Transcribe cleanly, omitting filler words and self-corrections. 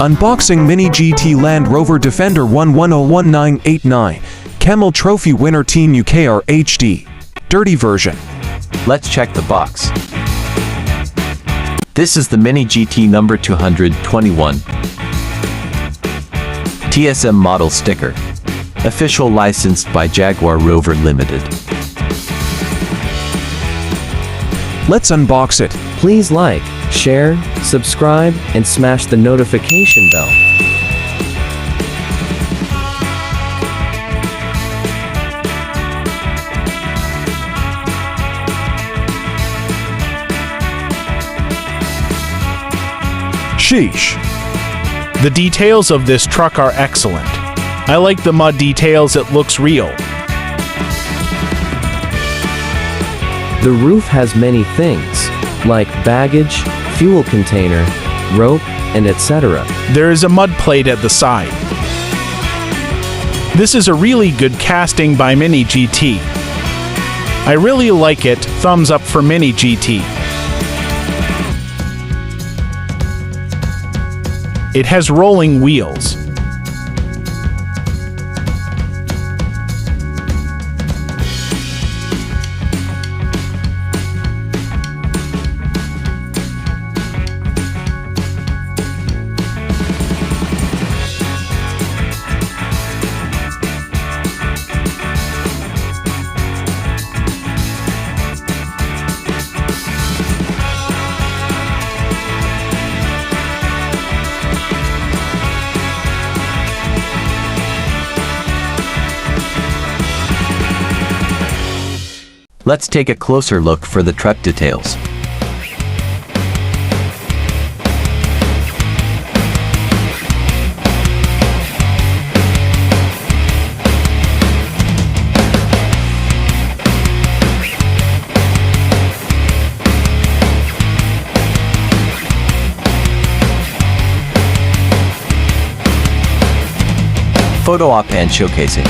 Unboxing Mini GT Land Rover Defender 11011989, Camel Trophy winner Team UK RHD. Dirty version. Let's check the box. This is the Mini GT number 221. TSM model sticker. Official licensed by Jaguar Rover Limited. Let's unbox it. Please like, share, subscribe, and smash the notification bell. Sheesh. The details of this truck are excellent. I like the mud details, it looks real. The roof has many things, like baggage, fuel container, rope, and etc. There is a mud plate at the side. This is a really good casting by Mini GT. I really like it, thumbs up for Mini GT. It has rolling wheels. Let's take a closer look for the truck details. Photo op and showcasing.